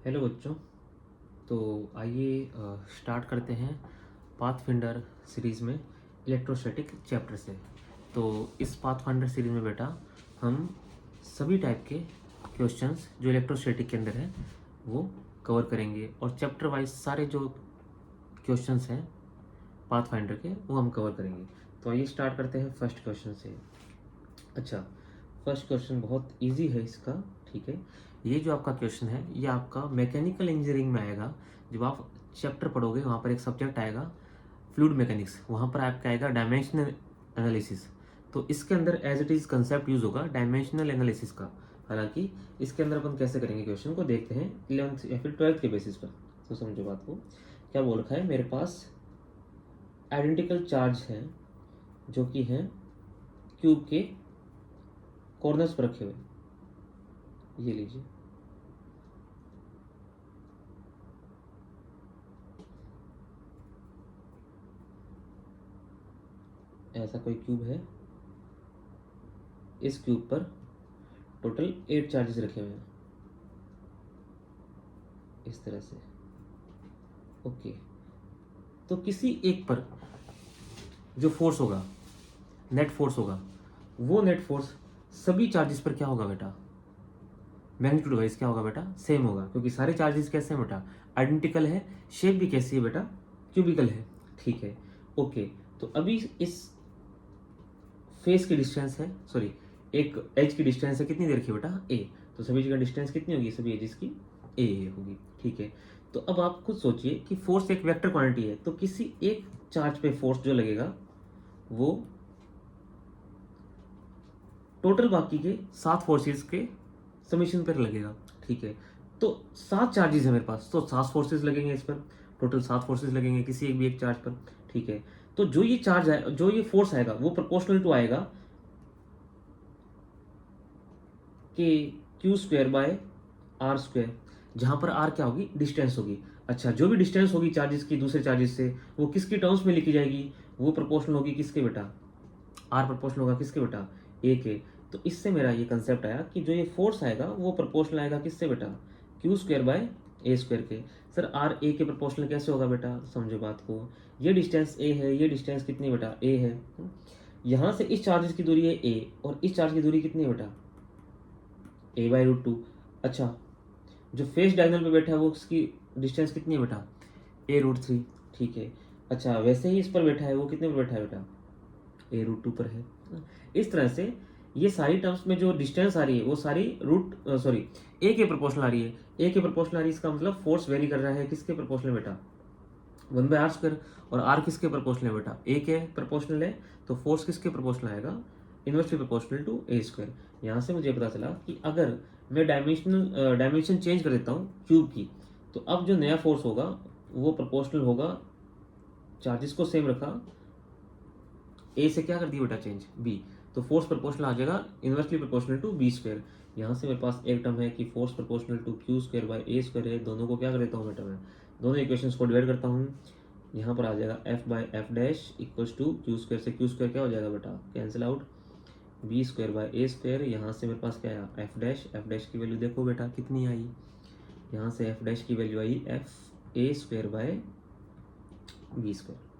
Hello बच्चों। तो आइए स्टार्ट करते हैं पाथफाइंडर सीरीज़ में इलेक्ट्रोस्टैटिक चैप्टर से। तो इस पाथफाइंडर सीरीज़ में बेटा हम सभी टाइप के क्वेश्चंस जो इलेक्ट्रोस्टैटिक के अंदर हैं वो कवर करेंगे और चैप्टर वाइज सारे जो क्वेश्चंस हैं पाथफाइंडर के वो हम कवर करेंगे। तो आइए स्टार्ट करते हैं फर्स्ट क्वेश्चन से। अच्छा, फर्स्ट क्वेश्चन बहुत इजी है इसका। ठीक है, ये जो आपका क्वेश्चन है ये आपका मैकेनिकल इंजीनियरिंग में आएगा। जब आप चैप्टर पढ़ोगे वहाँ पर एक सब्जेक्ट आएगा फ्लूइड मैकेनिक्स, वहाँ पर आपका आएगा डायमेंशनल एनालिसिस। तो इसके अंदर as it is concept use होगा डायमेंशनल एनालिसिस का। हालांकि इसके अंदर अपन कैसे करेंगे क्वेश्चन को देखते हैं 11th या फिर 12th के बेसिस पर। तो समझो बात को, क्या बोल रखा है मेरे पास आइडेंटिकल चार्ज हैं जो कि हैं क्यूब के कॉर्नर्स पर रखे हुए। ये लीजिए, ऐसा कोई क्यूब है। इस क्यूब पर टोटल 8 चार्जेस रखे हुए हैं इस तरह से। ओके, तो किसी एक पर जो फोर्स होगा, नेट फोर्स होगा, वो नेट फोर्स सभी चार्जेस पर क्या होगा बेटा? मैग्नीट्यूड वाइज क्या होगा बेटा? सेम होगा, क्योंकि सारे चार्जेस कैसे हैं बेटा? आइडेंटिकल है। शेप भी कैसी है बेटा? क्यूबिकल है। ठीक है, ओके। तो अभी इस फेस की डिस्टेंस है, सॉरी एक एज की डिस्टेंस है, कितनी देर की बेटा? ए। तो सभी जगह डिस्टेंस कितनी होगी? सभी एजेस की ए होगी। ठीक है, तो अब आप खुद सोचिए कि फोर्स एक वेक्टर क्वांटिटी है, तो किसी एक चार्ज पे फोर्स जो लगेगा वो टोटल बाकी के 7 फोर्सेस के समीशन पर लगेगा। ठीक है, तो 7 चार्जेस है मेरे पास, तो 7 फोर्सेस लगेंगे इस पर, टोटल 7 फोर्सेस लगेंगे किसी एक भी एक चार्ज पर। ठीक है, तो जो ये चार्ज है, जो ये फोर्स आएगा वो प्रोपोर्शनल टू आएगा कि q square by r square, जहां पर आर क्या होगी? डिस्टेंस होगी। अच्छा, जो भी डिस्टेंस होगी चार्जेस की दूसरे चार्जेस से, वो किसकी टर्म्स में लिखी जाएगी? वो प्रोपोर्शनल होगी किसके बेटा? आर प्रोपोर्शनल होगा किसके बेटा? ए के। तो इससे मेरा ये कंसेप्ट आया कि जो ये फोर्स आएगा वो प्रोपोर्शनल आएगा किससे बेटा? Q square by a square के। सर आर ए के प्रोपोर्शनल कैसे होगा बेटा? समझो बात को, ये डिस्टेंस ए है, ये डिस्टेंस कितनी बेटा? ए है। यहाँ से इस चार्जेस की दूरी है ए, और इस चार्ज की दूरी कितनी है बेटा? a/√2। अच्छा, जो फेस डायगोनल पे बैठा है वो उसकी डिस्टेंस कितनी है बेटा? a√3। ठीक है, अच्छा वैसे ही इस पर बैठा है वो कितने पर बैठा है बेटा? a√2 पर है। इस तरह से ये सारी टर्म्स में जो डिस्टेंस आ रही है वो सारी ए के प्रोपोर्शनल आ रही है। ए के प्रोपोर्शनल आ रही है, इसका मतलब फोर्स वेरी कर रहा है किसके प्रोपोर्शनल बेटा? 1/r²। और आर किसके प्रोपोर्शनल है बेटा? ए के प्रोपोर्शनल है, तो फोर्स किसके प्रोपोर्शनल आएगा? Inversely proportional to a square. यहाँ से मुझे पता चला कि अगर मैं डायमेंशन चेंज कर देता हूँ क्यूब की, तो अब जो नया फोर्स होगा वो प्रोपोर्शनल होगा, चार्जेस को सेम रखा, ए से क्या कर दिया बेटा? चेंज बी, तो फोर्स प्रोपोर्शनल आ जाएगा inversely proportional to b square. यहाँ से मेरे पास एक टर्म है कि force proportional to q square by a square है। दोनों को क्या कर देता हूँ बेटा? मैं दोनों इक्वेशंस को डिवाइड करता हूँ। यहाँ पर आ जाएगा f by f dash equals to q square से क्यू स्क्वायर क्या हो जाएगा बेटा? Cancel out. B square by a square, यहाँ से मेरे पास क्या आया? एफ डैश की वैल्यू देखो बेटा कितनी आई? यहाँ से एफ डैश की वैल्यू आई f a square by b square.